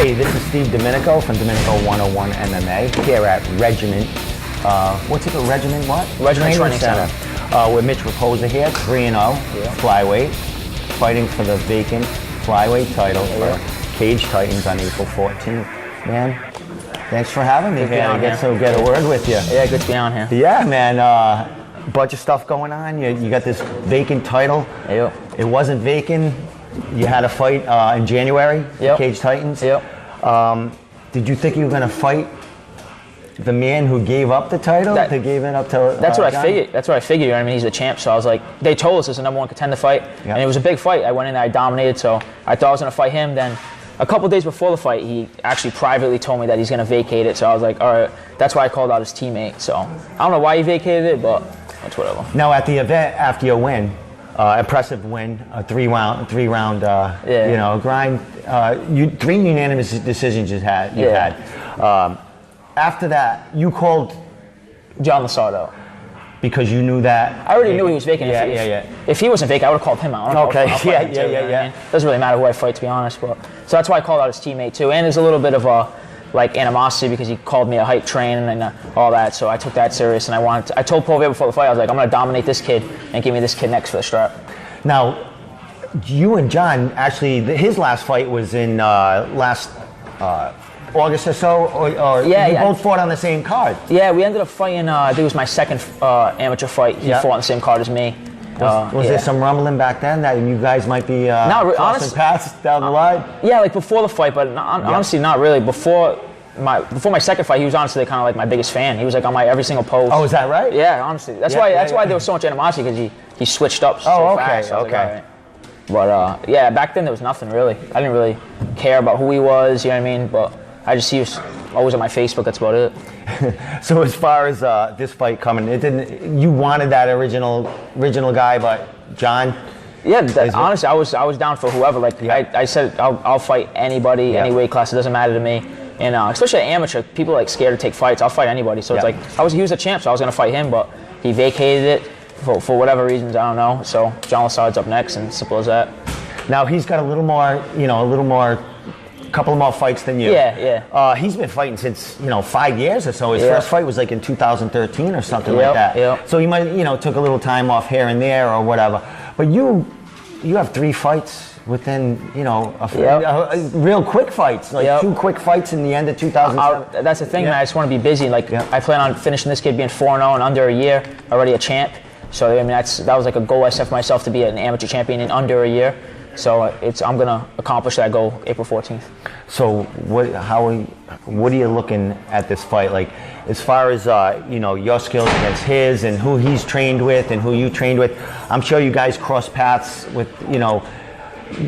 Hey, this is Steve Domenico from Domenico 101 MMA here at Regiment. What's it called? Regiment what? Regiment Training Center. With Mitch Raposo here, 3-0, flyweight, fighting for the vacant flyweight title for Cage Titans on April 14th. Man, thanks for having me here. I get a word with you. Yeah, good to be on here. Yeah, man. Bunch of stuff going on. You got this vacant title. Yep. It wasn't vacant. You had a fight in January, Cage Titans. Yep. Did you think you were going to fight the man who gave up the title? They gave it up to That's what I figured. That's what I figured. I mean, he's the champ, so I was like, they told us it's the #1 contender fight, and it was a big fight. I went in there, I dominated, so I thought I was going to fight him. Then a couple days before the fight, he actually privately told me that he's going to vacate it, so I was like, all right. That's why I called out his teammate. So I don't know why he vacated it, but that's whatever. Now at the event, after your win, impressive win, a three-round, grind. 3 unanimous decisions you had. After that, you called John Lasardo. Because you knew that. I already knew he was vacant. If he wasn't vacant, I would have called him out. Okay. Yeah. Doesn't really matter who I fight, to be honest. But so that's why I called out his teammate too. And there's a little bit of animosity because he called me a hype train and all that. So I took that serious, and I told Poirier before the fight, I was like, I'm going to dominate this kid and give me this kid next for the strap. Now, you and John actually, his last fight was in last August or so, or you both fought on the same card. Yeah, we ended up fighting. I think it was my second amateur fight. He fought on the same card as me. Was there some rumbling back then that you guys might be crossing paths down the line? Yeah, like before the fight, but honestly, not really. Before my second fight, he was honestly kind of like my biggest fan. He was like on my every single post. Oh, is that right? Yeah, honestly, that's why there was so much animosity, because he switched up so fast. So okay. But back then there was nothing really. I didn't really care about who he was. You know what I mean? But he was always on my Facebook. That's about it. So as far as this fight coming, you wanted that original guy, but John. Yeah, honestly, I was down for whoever. I said, I'll fight anybody, any weight class. It doesn't matter to me. And especially amateur, people are scared to take fights. I'll fight anybody. So it's he was a champ, so I was gonna fight him, but he vacated it for whatever reasons, I don't know. So John Lasard's up next, and simple as that. Now he's got a couple more fights than you. Yeah. He's been fighting since 5 years or so. His first fight was in 2013 or something like that. Yep. So he might took a little time off here and there or whatever. But you have 3 fights within real quick fights, 2 quick fights in the end of 2007. That's the thing, man. I just want to be busy. I plan on finishing this kid being 4-0 in under a year, already a champ. So I mean that was a goal I set for myself, to be an amateur champion in under a year. So I'm gonna accomplish that goal April 14th. So what are you looking at this fight like, as far as your skills against his, and who he's trained with and who you trained with? I'm sure you guys cross paths with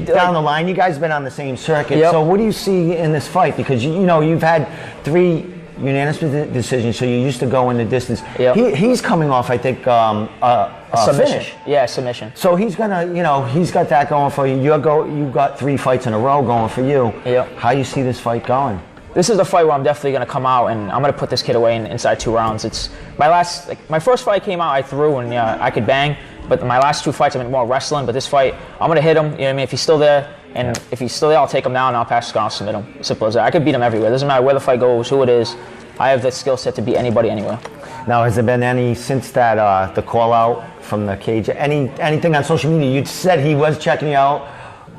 down the line. You guys have been on the same circuit. Yep. So what do you see in this fight? Because you've had 3 unanimous decisions, so you used to go in the distance. Yep. He's coming off, I think, a submission. Finish. Yeah, submission. So he's gonna, he's got that going for you. You got 3 fights in a row going for you. Yep. How you see this fight going? This is a fight where I'm definitely gonna come out and I'm gonna put this kid away inside 2 rounds. It's my first fight came out, I threw and I could bang. But my last 2 fights, I've been more wrestling. But this fight, I'm gonna hit him. You know what I mean? If he's still there, and if he's still there, I'll take him down and I'll pass the score, I'll submit him. Simple as that. I could beat him everywhere. It doesn't matter where the fight goes, who it is. I have the skill set to beat anybody anywhere. Now, has there been any, since that the call out from the cage, anything on social media? You said he was checking you out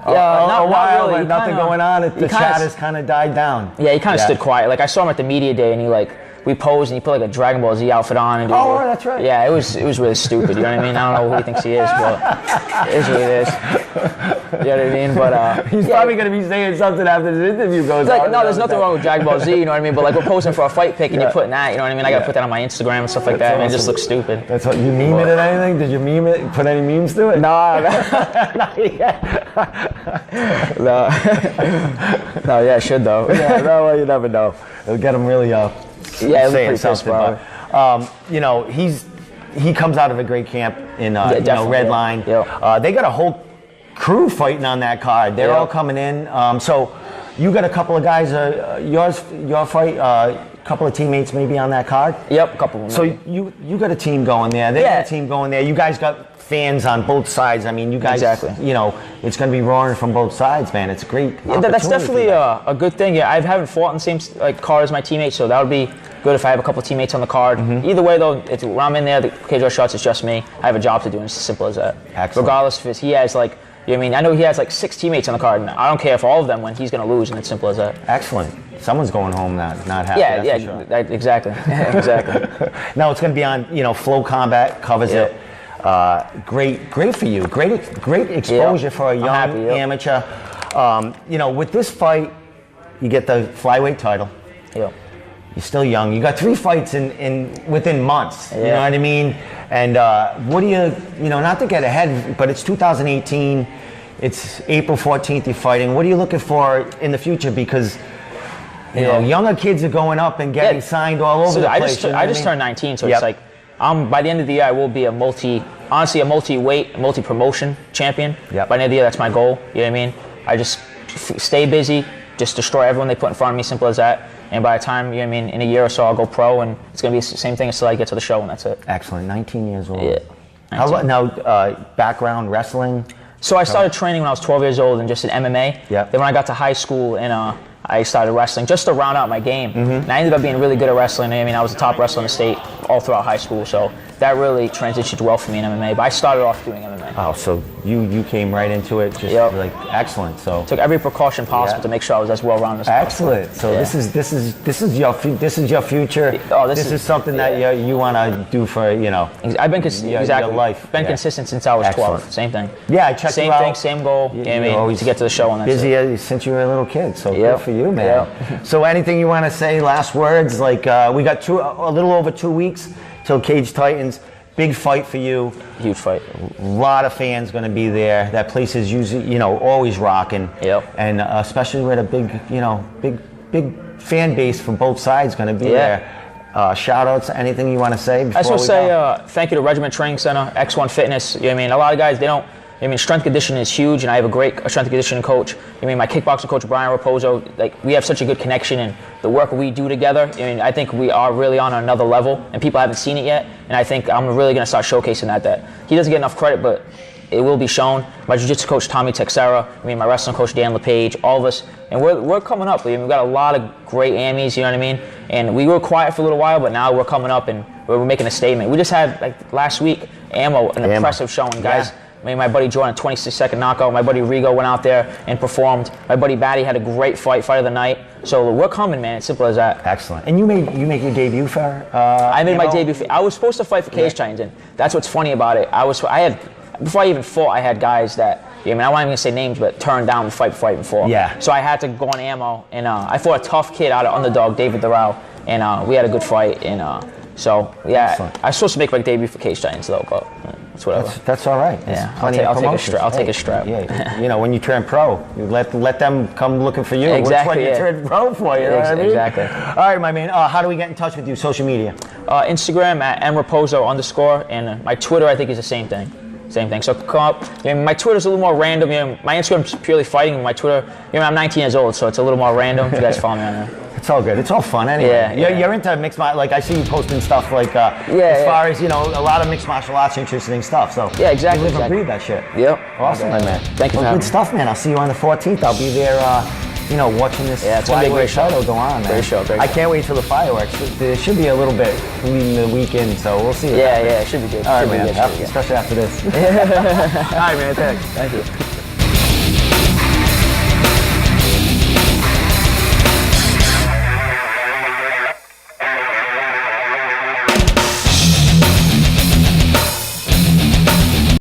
a while, not really. But nothing going on. The chat has kind of died down. Yeah, he kind of stood quiet. I saw him at the media day, and we posed, and he put a Dragon Ball Z outfit on. And that's right. Yeah, it was really stupid. You know what I mean? I don't know who he thinks he is, but it is what it is. You know what I mean? But he's probably going to be saying something after this interview goes on. No, there's nothing wrong with Dragon Ball Z. You know what I mean? But we're posting for a fight pic, and you're putting that. You know what I mean? I got to put that on my Instagram and stuff like that. Awesome. And it just looks stupid. That's what you meme it or anything? Did you meme it? Put any memes to it? No, not yet. No. No, yeah, I should though. Yeah, no, well, you never know. It'll get him really saying something. But he comes out of a great camp in Red Line. Yep. They got a whole crew fighting on that card. They're all coming in. So You got a couple of guys, your fight, a couple of teammates maybe on that card? Yep, a couple of them. So you got a team going there. They got a team going there. You guys got fans on both sides. I mean, you guys, you know, it's going to be roaring from both sides, man. It's a great opportunity. That's definitely a good thing. Yeah, I haven't fought in the same card as my teammates, so that would be good if I have a couple of teammates on the card. Either way, though, when I'm in there, the cage shots, it's just me. I have a job to do, and it's as simple as that. Excellent. Regardless if he has like, you know what I mean? I know he has like 6 teammates on the card, and I don't care if all of them win. He's going to lose, and it's simple as that. Excellent. Someo's going home not happy. Yeah, sure. Exactly. Exactly. No, it's going to be on, you know, Flow Combat covers it. Great for you. Great exposure for a young amateur. You know, with this fight, you get the flyweight title. Yep. You're still young. You got 3 fights within months. You know what I mean? And what do you know, not to get ahead, but it's 2018. It's April 14th you're fighting. What are you looking for in the future? Because you know, younger kids are going up and getting signed all over the place. I just turned 19, so it's like, by the end of the year, I will be a multi-weight, multi-promotion champion. By the end of the year, that's my goal. You know what I mean? I just stay busy, just destroy everyone they put in front of me, simple as that. And by the time, you know what I mean, in a year or so, I'll go pro, and it's going to be the same thing until I get to the show, and that's it. Excellent. 19 years old. Yeah. Now, background wrestling? So I started training when I was 12 years old and just in MMA. Then when I got to high school, and I started wrestling just to round out my game. And I ended up being really good at wrestling. I mean, I was a top wrestler in the state all throughout high school, so that really transitioned well for me in MMA. But I started off doing MMA. Oh, so you came right into it, just like excellent. So took every precaution possible to make sure I was as well rounded as possible. Excellent. So this is your future. Oh, this is something that you want to do for, you know. I've been your life. Been consistent since I was 12. Same thing. Yeah, I checked you out. Same thing, same goal. You know what I mean, to get to the show, and that's busy since you were a little kid. So good for you, man. So anything you want to say? Last words? Like we got a little over 2 weeks till Cage Titans. Big fight for you. Huge fight. A lot of fans going to be there. That place is usually, you know, always rocking. And especially with a big fan base from both sides going to be there. Shout outs, anything you want to say before I just want to say thank you to Regiment Training Center, X1 Fitness. You know what I mean? A lot of guys, they don't. I mean, strength conditioning is huge, and I have a great strength and conditioning coach. I mean, my kickboxing coach, Brian Raposo, like, we have such a good connection, and the work we do together, I mean, I think we are really on another level, and people haven't seen it yet, and I think I'm really going to start showcasing that he doesn't get enough credit, but it will be shown. My jiu-jitsu coach, Tommy Texera, I mean, my wrestling coach, Dan LePage, all of us, and we're coming up. I mean, we've got a lot of great Amis, you know what I mean? And we were quiet for a little while, but now we're coming up, and we're making a statement. We just had, like, last week, an impressive showing, guys. I mean, my buddy Jordan, 26-second knockout. My buddy Rigo went out there and performed. My buddy Batty had a great fight of the night. So we're coming, man. It's simple as that. Excellent. And you make your debut for? I made my debut. I was supposed to fight for Cage Titans, and that's what's funny about it. Before I even fought, I had guys that, I mean, I won't even say names, but turned down the fight before I even fought. Yeah. So I had to go on ammo, and I fought a tough kid out of underdog, David Durrell, and we had a good fight, and so yeah. Excellent. I was supposed to make my debut for Cage Titans though, but it's whatever. That's all right. I'll take a strap. Yeah. You know, when you turn pro, you let them come looking for you. Exactly. Which one you turn pro for, you know what I mean? Exactly. All right, my man. How do we get in touch with you? Social media? Instagram at @mraposo_, and my Twitter, I think, is the same thing. So come up. You know, my Twitter's a little more random. You know, my Instagram's purely fighting. My Twitter, you know, I'm 19 years old, so it's a little more random. If you guys follow me on there. It's all good. It's all fun anyway. You're into mixed martial. Like I see you posting stuff like as far as, you know, a lot of mixed martial arts, interesting stuff. So exactly. You live and breathe that shit. Yep. Awesome, my man. Thank you for having me. Good stuff, man. I'll see you on the 14th. I'll be there. You know, watching this flyweight title go on, man. Great show. I can't wait till the fireworks. There should be a little bit leading the weekend, so we'll see. Yeah, it should be good. All right, man. Especially after this. All right, man. Thanks. Thank you.